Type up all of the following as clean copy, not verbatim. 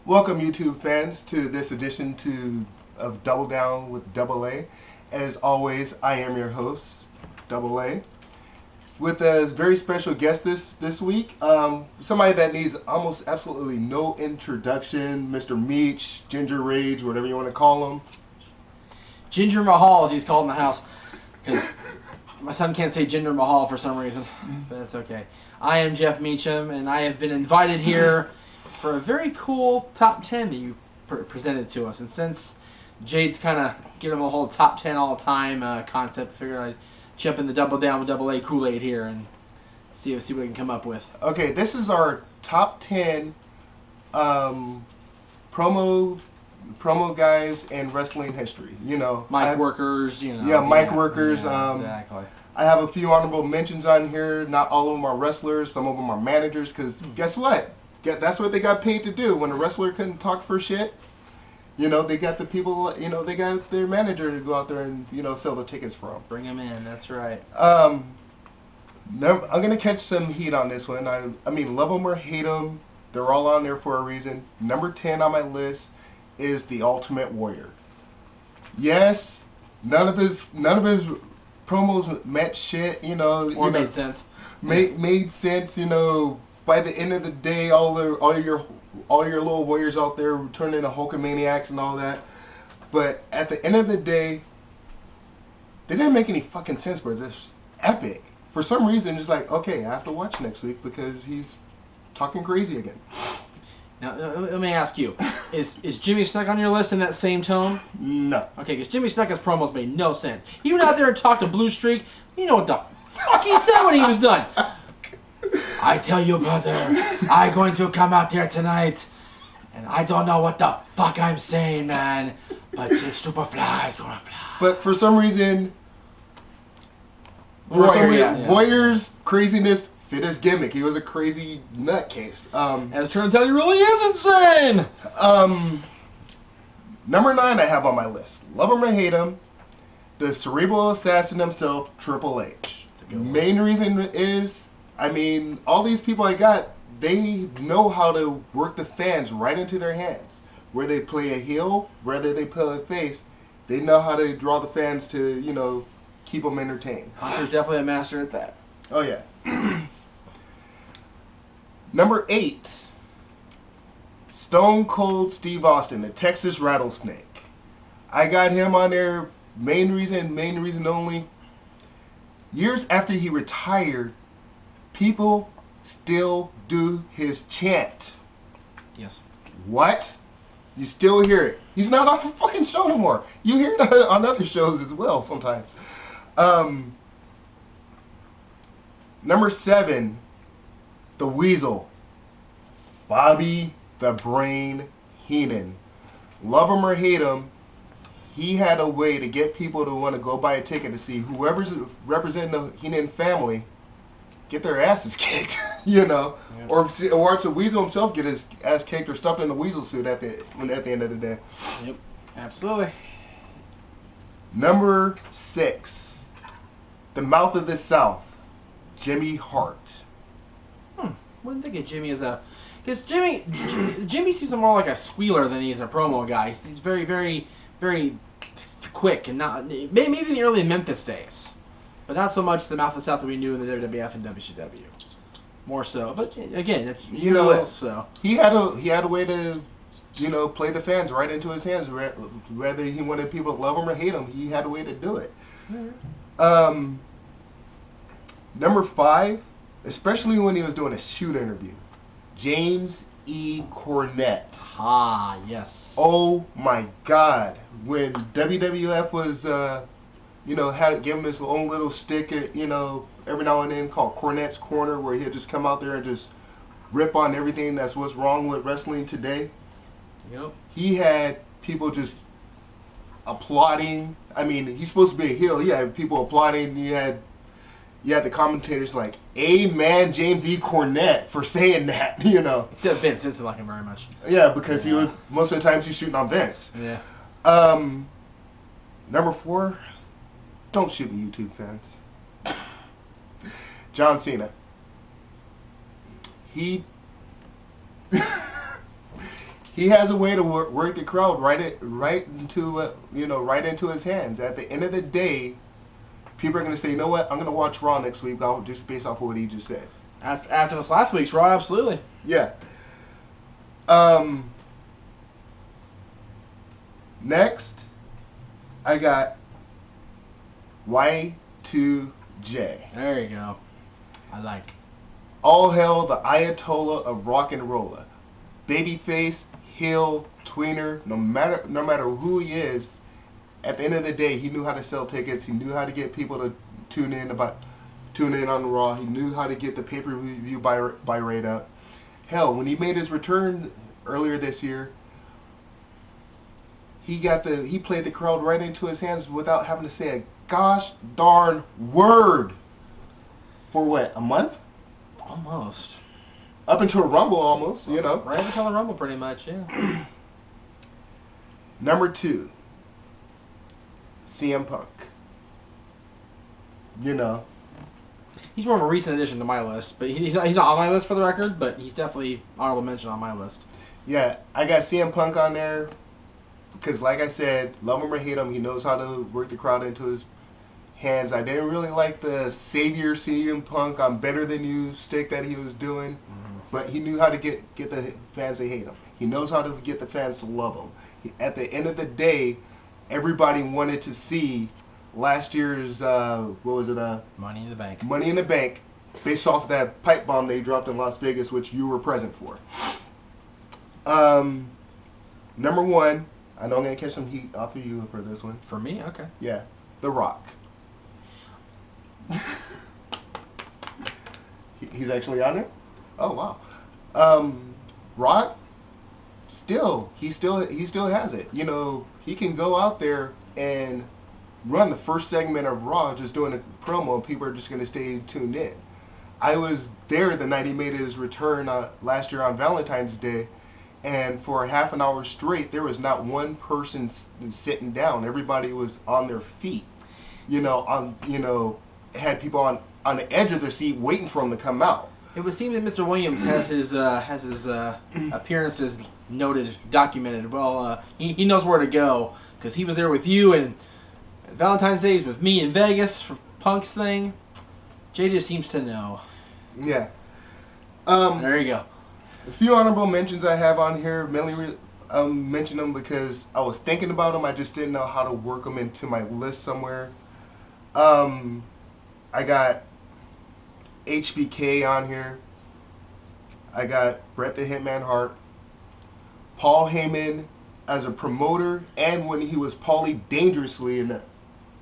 Welcome, YouTube fans, to this edition of Double Down with Double A. As always, I am your host, Double A, with a very special guest this week. Somebody that needs almost absolutely no introduction, Mr. Meach, Ginger Rage, whatever you want to call him. Ginger Mahal, as he's called in the house, because my son can't say Ginger Mahal for some reason, but that's okay. I am Jeff Meacham, and I have been invited here for a very cool top 10 that you presented to us. And since Jade's kind of giving a whole top 10 all-time concept, I figured I'd jump in the Double Down with Double A Kool-Aid here and see what we can come up with. Okay, this is our top 10 promo guys in wrestling history. You know, mic workers, you know. Yeah, mic workers. Yeah, exactly. I have a few honorable mentions on here. Not all of them are wrestlers. Some of them are managers. Because guess what? That's what they got paid to do. When a wrestler couldn't talk for shit, you know, they got the people. You know, they got their manager to go out there and sell the tickets for them. Bring them in. That's right. I'm gonna catch some heat on this one. I mean, love them or hate them, they're all on there for a reason. Number 10 on my list is the Ultimate Warrior. Yes, none of his promos meant shit, Or made sense. Made sense, By the end of the day, all your little warriors out there turn into Hulkamaniacs and all that. But at the end of the day, they didn't make any fucking sense, but it's epic. For some reason, it's like, okay, I have to watch next week because he's talking crazy again. Now, let me ask you, is Jimmy Snuck on your list in that same tone? No. Okay, because Jimmy Snuck's promos made no sense. He went out there and talked to Blue Streak. You know what the fuck he said when he was done. I tell you, brother, I'm going to come out there tonight, and I don't know what the fuck I'm saying, man, but this Superfly is gonna fly. But for some reason, Warrior's craziness fit his gimmick. He was a crazy nutcase. As it turns out, he really is insane. Number 9 I have on my list. Love him or hate him, the cerebral assassin himself, Triple H. Main reason is, I mean, all these people I got, they know how to work the fans right into their hands. Where they play a heel, whether they play a face, they know how to draw the fans to, keep them entertained. Hunter's definitely a master at that. Oh, yeah. Number 8, Stone Cold Steve Austin, the Texas Rattlesnake. I got him on there, main reason only. Years after he retired, people still do his chant. Yes. What? You still hear it. He's not on the fucking show anymore. You hear it on other shows as well sometimes. Number 7, the Weasel, Bobby the Brain Heenan. Love him or hate him, he had a way to get people to want to go buy a ticket to see whoever's representing the Heenan family get their asses kicked, Yeah. Or watch the Weasel himself get his ass kicked or stuffed in a weasel suit at the end of the day. Yep, absolutely. Number 6, the Mouth of the South, Jimmy Hart. Wouldn't think of Jimmy as a... Because Jimmy seems more like a squealer than he is a promo guy. He's very, very, very quick, and not maybe in the early Memphis days, but not so much the Mouth of the South that we knew in the WWF and WCW. More so, but again, it's so he had a way to play the fans right into his hands. Whether he wanted people to love him or hate him, he had a way to do it. Number 5, especially when he was doing a shoot interview, James E. Cornette. Ah, yes. Oh my God! When WWF was, had to give him his own little stick, every now and then called Cornette's Corner, where he'd just come out there and just rip on everything that's what's wrong with wrestling today. Yep. He had people just applauding. I mean, he's supposed to be a heel. He had people applauding. You had the commentators like, "Amen, James E. Cornette," for saying that, Except Vince didn't like him very much. Yeah, because he was most of the times he's shooting on Vince. Yeah. Number 4, don't shoot me, YouTube fans. John Cena. He he has a way to work the crowd right into right into his hands. At the end of the day, people are going to say, you know what, I'm going to watch Raw next week, just based off of what he just said. After this last week's Raw, absolutely. Yeah. Next, I got Y2J. There you go. I like. All hail the Ayatollah of rock and roller. Babyface, heel, tweener, no matter who he is, at the end of the day, he knew how to sell tickets. He knew how to get people to tune in on Raw. He knew how to get the pay-per-view buy rate up. Hell, when he made his return earlier this year, he played the crowd right into his hands without having to say a gosh darn word. For what, a month? Almost. Up until a Rumble, almost, you know. Right up until the Rumble, pretty much, yeah. Number 2, CM Punk. You know. He's more of a recent addition to my list, but he's not on my list for the record, but he's definitely honorable mention on my list. Yeah, I got CM Punk on there because, like I said, love him or hate him, he knows how to work the crowd into his hands. I didn't really like the Savior CM Punk, I'm better than you stick that he was doing, but he knew how to get the fans to hate him. He knows how to get the fans to love him. At the end of the day, everybody wanted to see last year's Money in the Bank. Money in the Bank, based off that pipe bomb they dropped in Las Vegas, which you were present for. Number 1, I know I'm gonna catch some heat off of you for this one. For me, okay. Yeah, The Rock. He's actually on there. Oh wow. Rock. He still has it. You know, he can go out there and run the first segment of Raw just doing a promo, and people are just going to stay tuned in. I was there the night he made his return last year on Valentine's Day, and for a half an hour straight, there was not one person sitting down. Everybody was on their feet. Had people on the edge of their seat waiting for him to come out. It would seem that Mr. Williams has his appearances noted, documented. Well, he knows where to go because he was there with you, and Valentine's Day is with me in Vegas for Punk's thing. Jay just seems to know. Yeah. There you go. A few honorable mentions I have on here. Mainly mention them because I was thinking about them. I just didn't know how to work them into my list somewhere. I got HBK on here. I got Bret the Hitman Hart. Paul Heyman as a promoter, and when he was Paulie Dangerously in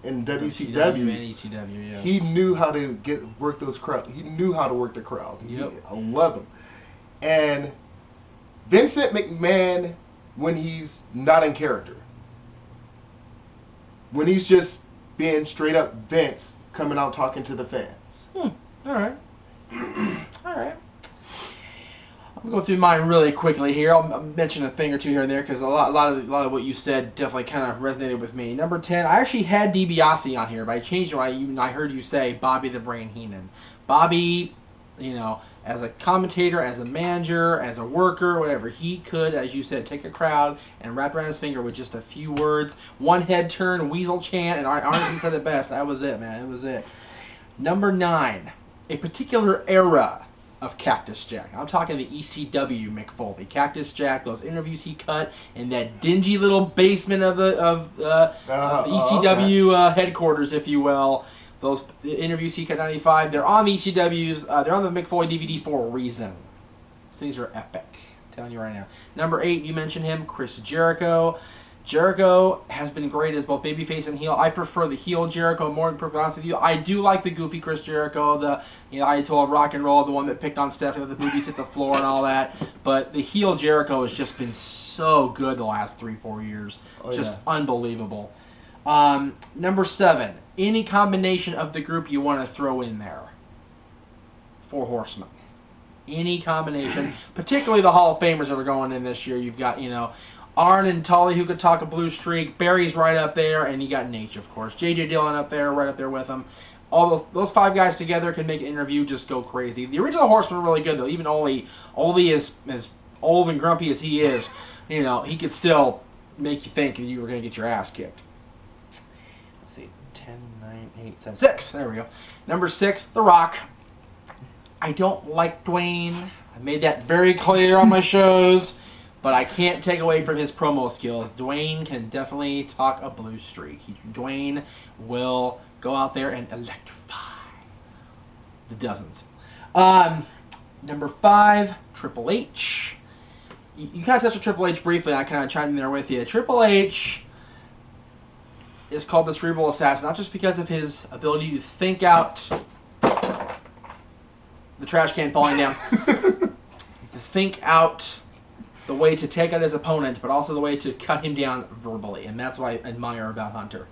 WCW and ECW, yeah. He knew how to work those crowd. He knew how to work the crowd. Yep. I love him. And Vincent McMahon when he's not in character. When he's just being straight up Vince coming out talking to the fans. Alright. Alright. I'll go through mine really quickly here. I'll mention a thing or two here and there because a lot of what you said definitely kind of resonated with me. Number 10, I actually had DiBiase on here, but I changed it when I heard you say Bobby the Brain Heenan. Bobby, as a commentator, as a manager, as a worker, whatever, he could, as you said, take a crowd and wrap around his finger with just a few words, one head turn, weasel chant, and Arneson said it best. That was it, man. It was it. Number 9, a particular era of Cactus Jack. I'm talking the ECW Mick Foley. Cactus Jack, those interviews he cut in that dingy little basement of the ECW headquarters, if you will. Those interviews he cut in 95, they're on the ECW's, they're on the Mick Foley DVD for a reason. These things are epic. I'm telling you right now. Number 8, you mentioned him, Chris Jericho. Jericho has been great as both babyface and heel. I prefer the heel Jericho more, to be perfectly honest with you. I do like the goofy Chris Jericho, the Ayatollah of rock and roll, the one that picked on Stephanie with the boobies hit the floor and all that. But the heel Jericho has just been so good the last 3-4 years. Unbelievable. Number 7, any combination of the group you want to throw in there. 4 Horsemen. Any combination, particularly the Hall of Famers that are going in this year. You've got, Arn and Tully who could talk a blue streak. Barry's right up there, and you got Nate, of course. J.J. Dillon up there, right up there with him. All those 5 guys together can make an interview just go crazy. The original Horsemen were really good, though. Even Ole is as old and grumpy as he is. you know, he could still make you think you were going to get your ass kicked. Let's see, 10, 9, 8, 7, 6. There we go. Number 6, The Rock. I don't like Dwayne. I made that very clear on my shows, but I can't take away from his promo skills. Dwayne can definitely talk a blue streak. Dwayne will go out there and electrify the dozens. Number 5, Triple H. You kind of touched on Triple H briefly. I kind of chimed in there with you. Triple H is called the cerebral assassin, not just because of his ability to think out the trash can falling down, to think out the way to take out his opponent, but also the way to cut him down verbally, and that's what I admire about Hunter.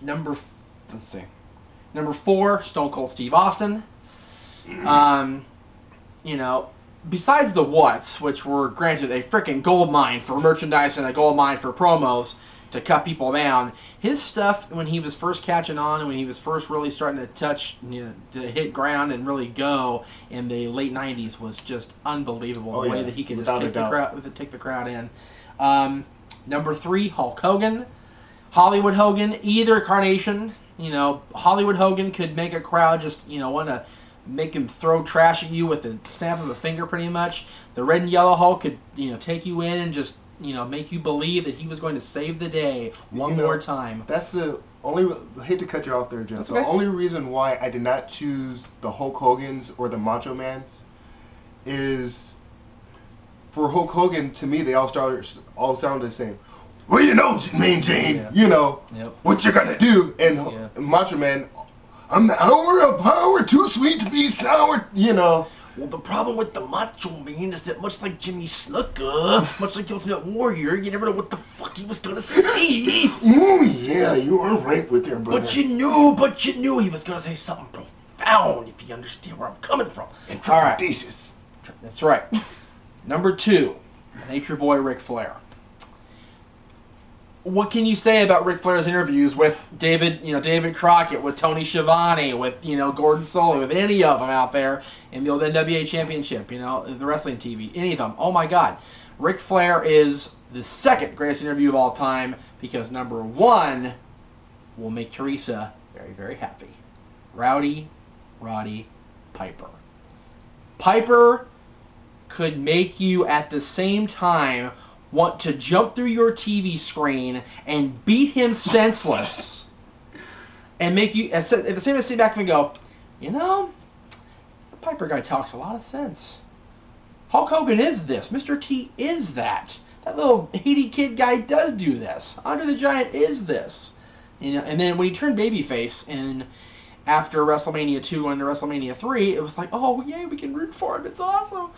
Number 4, Stone Cold Steve Austin. You know, besides the what's, which were granted a freaking gold mine for merchandise and a gold mine for promos to cut people down, his stuff when he was first catching on and when he was first really starting to touch, you know, to hit ground and really go in the late 90s was just unbelievable. The way that he could just take the crowd in. Number 3, Hulk Hogan. Hollywood Hogan, either incarnation. You know, Hollywood Hogan could make a crowd just, you know, want to make him throw trash at you with the snap of a finger pretty much. The Red and Yellow Hulk could, you know, take you in and just, you know, make you believe that he was going to save the day one more time. That's the only... I hate to cut you off there, Jeff. That's okay. The only reason why I did not choose the Hulk Hogan's or the Macho Man's is for Hulk Hogan, to me, they all sound the same. Well, you know, Mean Gene, you know, what you're going to do. And Macho Man, I'm the hour of power, too sweet to be sour, you know. Well, the problem with the Macho Man is that much like Jimmy Snuka, much like the Ultimate Warrior, you never know what the fuck he was going to say. Ooh, yeah, you are right with your brother. But you knew he was going to say something profound, if you understand where I'm coming from. All right. That's right. Number 2, Nature Boy Ric Flair. What can you say about Ric Flair's interviews with David Crockett, with Tony Schiavone, with, you know, Gordon Solie, with any of them out there in the old NWA Championship, you know, the wrestling TV, any of them? Oh my God. Ric Flair is the 2nd greatest interview of all time because number 1 will make Teresa very, very happy. Rowdy Roddy Piper. Piper could make you at the same time want to jump through your TV screen and beat him senseless and make you, at the same time, sit back and go, you know, the Piper guy talks a lot of sense. Hulk Hogan is this. Mr. T is that. That little Haiti kid guy does do this. Andre the Giant is this. You know, and then when he turned babyface and after WrestleMania 2 and WrestleMania 3, it was like, oh, yay, we can root for him. It's awesome.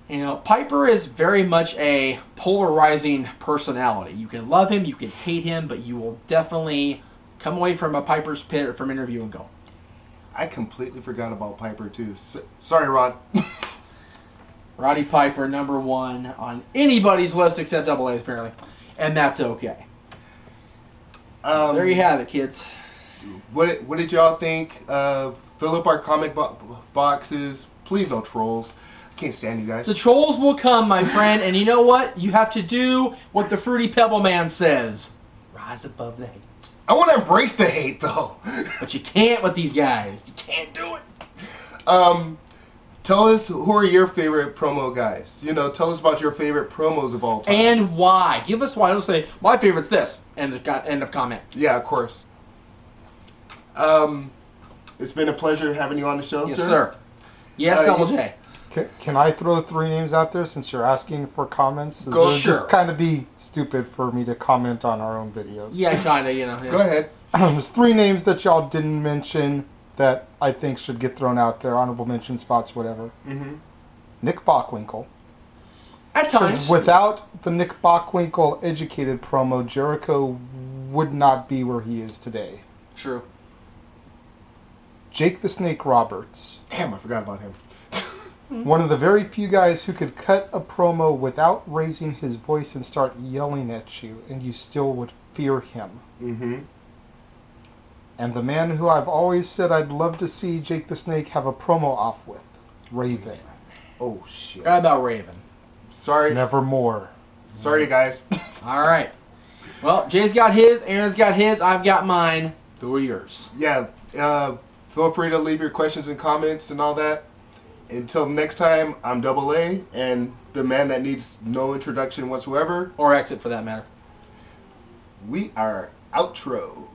You know, Piper is very much a polarizing personality. You can love him, you can hate him, but you will definitely come away from a Piper's Pit or from an interview and go, I completely forgot about Piper, too. Sorry, Rod. Roddy Piper, number 1 on anybody's list except Double A's, apparently. And that's okay. There you have it, kids. What did y'all think? Fill up our comic boxes. Please no trolls. Can't stand you guys. The trolls will come, my friend, and you know what? You have to do what the Fruity Pebble Man says. Rise above the hate. I want to embrace the hate, though. But you can't with these guys. You can't do it. Tell us who are your favorite promo guys. You know, tell us about your favorite promos of all time. And why. Give us why. Don't say, my favorite's this. End of comment. Yeah, of course. It's been a pleasure having you on the show, yes, sir. Yes, Double J. Can I throw 3 names out there since you're asking for comments? Go, sure. It's just kind of be stupid for me to comment on our own videos. Yeah, kind of, you know. Yeah. Go ahead. There's 3 names that y'all didn't mention that I think should get thrown out there, honorable mention spots, whatever. Nick Bockwinkel. At times. Without the Nick Bockwinkel educated promo, Jericho would not be where he is today. True. Jake the Snake Roberts. Damn, I forgot about him. One of the very few guys who could cut a promo without raising his voice and start yelling at you, and you still would fear him. And the man who I've always said I'd love to see Jake the Snake have a promo off with, Raven. Oh shit. Forgot about Raven. Sorry. Nevermore. Sorry, guys. All right. Well, Jay's got his, Aaron's got his, I've got mine. Who are yours? Yeah. Feel free to leave your questions and comments and all that. Until next time, I'm Double A, and the man that needs no introduction whatsoever. Or exit, for that matter. We are outro.